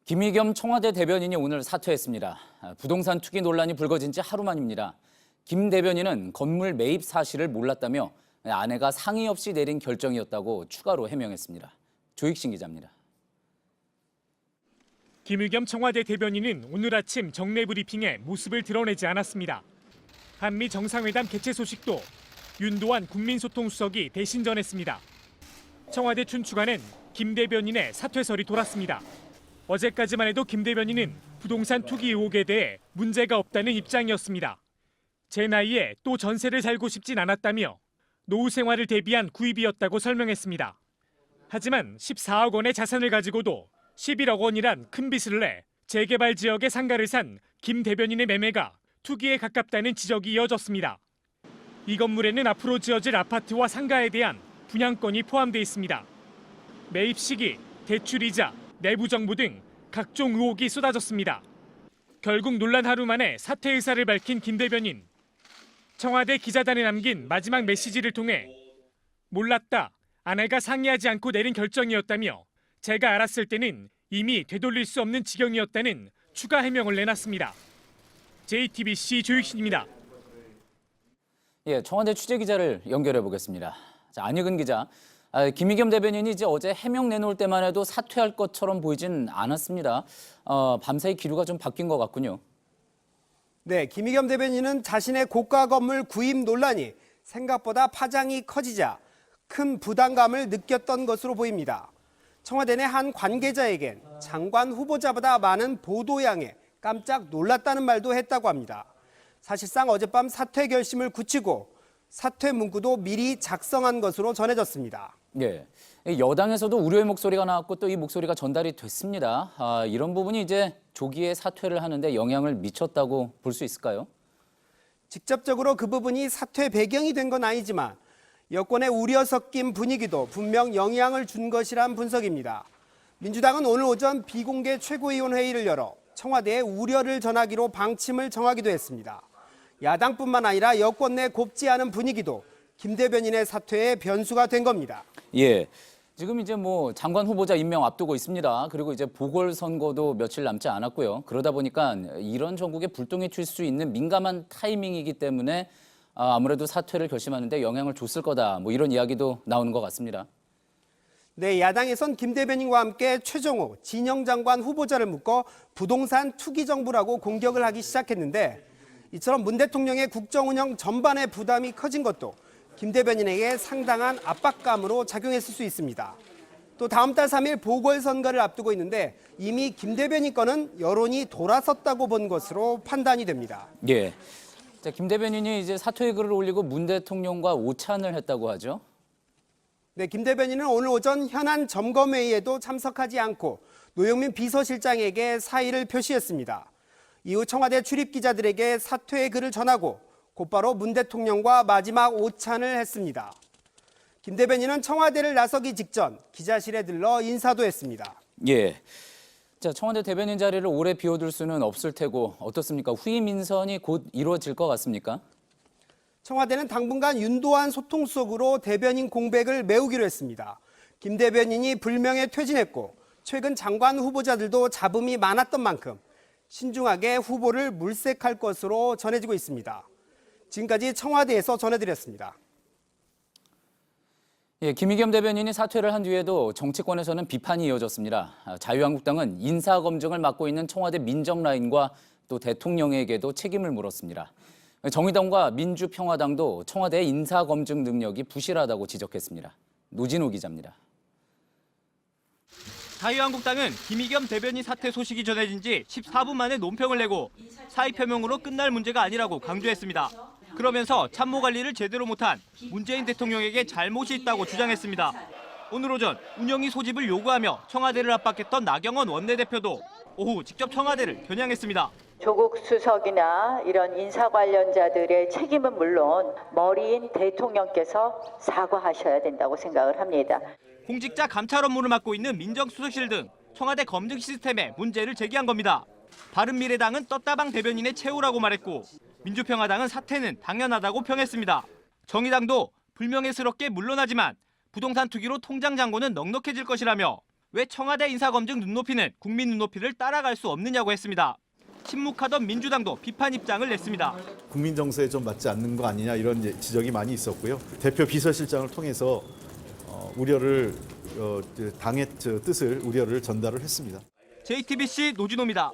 김의겸 청와대 대변인이 오늘 사퇴했습니다. 부동산 투기 논란이 불거진 지 하루 만입니다. 김 대변인은 건물 매입 사실을 몰랐다며 아내가 상의 없이 내린 결정이었다고 추가로 해명했습니다. 조익신 기자입니다. 김의겸 청와대 대변인은 오늘 아침 정례 브리핑에 모습을 드러내지 않았습니다. 한미 정상회담 개최 소식도 윤도한 국민소통수석이 대신 전했습니다. 청와대 춘추관엔 김 대변인의 사퇴설이 돌았습니다. 어제까지만 해도 김 대변인은 부동산 투기 의혹에 대해 문제가 없다는 입장이었습니다. 제 나이에 또 전세를 살고 싶진 않았다며 노후 생활을 대비한 구입이었다고 설명했습니다. 하지만 14억 원의 자산을 가지고도 11억 원이란 큰 빚을 내 재개발 지역의 상가를 산 김 대변인의 매매가 투기에 가깝다는 지적이 이어졌습니다. 이 건물에는 앞으로 지어질 아파트와 상가에 대한 분양권이 포함돼 있습니다. 매입 시기, 대출이자, 내부 정보 등 각종 의혹이 쏟아졌습니다. 결국 논란 하루 만에 사퇴 의사를 밝힌 김 대변인. 청와대 기자단에 남긴 마지막 메시지를 통해 몰랐다, 아내가 상의하지 않고 내린 결정이었다며 제가 알았을 때는 이미 되돌릴 수 없는 지경이었다는 추가 해명을 내놨습니다. JTBC 조익신입니다. 청와대 취재 기자를 연결해 보겠습니다. 안익은 기자, 김의겸 대변인이 이제 어제 해명 내놓을 때만 해도 사퇴할 것처럼 보이진 않았습니다. 밤사이 기류가 좀 바뀐 것 같군요. 네, 김의겸 대변인은 자신의 고가 건물 구입 논란이 생각보다 파장이 커지자 큰 부담감을 느꼈던 것으로 보입니다. 청와대 내 한 관계자에겐 장관 후보자보다 많은 보도량에 깜짝 놀랐다는 말도 했다고 합니다. 사실상 어젯밤 사퇴 결심을 굳히고 사퇴 문구도 미리 작성한 것으로 전해졌습니다. 네, 여당에서도 우려의 목소리가 나왔고 또 이 목소리가 전달이 됐습니다. 이런 부분이 이제 조기에 사퇴를 하는데 영향을 미쳤다고 볼 수 있을까요? 직접적으로 그 부분이 사퇴 배경이 된 건 아니지만 여권의 우려 섞인 분위기도 분명 영향을 준 것이란 분석입니다. 민주당은 오늘 오전 비공개 최고위원 회의를 열어 청와대에 우려를 전하기로 방침을 정하기도 했습니다. 야당뿐만 아니라 여권 내 곱지 않은 분위기도 김 대변인의 사퇴에 변수가 된 겁니다. 예, 지금 이제 장관 후보자 임명 앞두고 있습니다. 그리고 이제 보궐선거도 며칠 남지 않았고요. 그러다 보니까 이런 전국에 불똥이 튈 수 있는 민감한 타이밍이기 때문에 아무래도 사퇴를 결심하는데 영향을 줬을 거다. 이런 이야기도 나오는 것 같습니다. 네, 야당에선 김 대변인과 함께 최종호 진영 장관 후보자를 묶어 부동산 투기 정부라고 공격을 하기 시작했는데 이처럼 문 대통령의 국정 운영 전반의 부담이 커진 것도 김 대변인에게 상당한 압박감으로 작용했을 수 있습니다. 또 다음 달 3일 보궐선거를 앞두고 있는데 이미 김 대변인 건은 여론이 돌아섰다고 본 것으로 판단이 됩니다. 예. 자, 김 대변인이 이제 사퇴의 글을 올리고 문 대통령과 오찬을 했다고 하죠. 네, 김 대변인은 오늘 오전 현안 점검회의에도 참석하지 않고 노영민 비서실장에게 사의를 표시했습니다. 이후 청와대 출입 기자들에게 사퇴의 글을 전하고 곧바로 문 대통령과 마지막 오찬을 했습니다. 김 대변인은 청와대를 나서기 직전 기자실에 들러 인사도 했습니다. 예. 자, 청와대 대변인 자리를 오래 비워둘 수는 없을 테고 어떻습니까? 후임 인선이 곧 이루어질 것 같습니까? 청와대는 당분간 윤도한 소통수석으로 대변인 공백을 메우기로 했습니다. 김 대변인이 불명예 퇴진했고 최근 장관 후보자들도 잡음이 많았던 만큼 신중하게 후보를 물색할 것으로 전해지고 있습니다. 지금까지 청와대에서 전해드렸습니다. 예, 김의겸 대변인이 사퇴를 한 뒤에도 정치권에서는 비판이 이어졌습니다. 자유한국당은 인사검증을 맡고 있는 청와대 민정라인과 또 대통령에게도 책임을 물었습니다. 정의당과 민주평화당도 청와대의 인사검증 능력이 부실하다고 지적했습니다. 노진호 기자입니다. 자유한국당은 김의겸 대변인 사퇴 소식이 전해진 지 14분 만에 논평을 내고 사의 표명으로 끝날 문제가 아니라고 강조했습니다. 그러면서 참모 관리를 제대로 못한 문재인 대통령에게 잘못이 있다고 주장했습니다. 오늘 오전 운영위 소집을 요구하며 청와대를 압박했던 나경원 원내대표도 오후 직접 청와대를 겨냥했습니다. 조국 수석이나 이런 인사 관련자들의 책임은 물론 머리인 대통령께서 사과하셔야 된다고 생각을 합니다. 공직자 감찰 업무를 맡고 있는 민정수석실 등 청와대 검증 시스템에 문제를 제기한 겁니다. 바른미래당은 떴다방 대변인의 최후라고 말했고 민주평화당은 사퇴는 당연하다고 평했습니다. 정의당도 불명예스럽게 물러나지만 부동산 투기로 통장 잔고는 넉넉해질 것이라며 왜 청와대 인사검증 눈높이는 국민 눈높이를 따라갈 수 없느냐고 했습니다. 침묵하던 민주당도 비판 입장을 냈습니다. 국민 정서에 좀 맞지 않는 거 아니냐 이런 지적이 많이 있었고요. 대표 비서실장을 통해서 우려를 당의 뜻을 우려를 전달을 했습니다. JTBC 노진호입니다.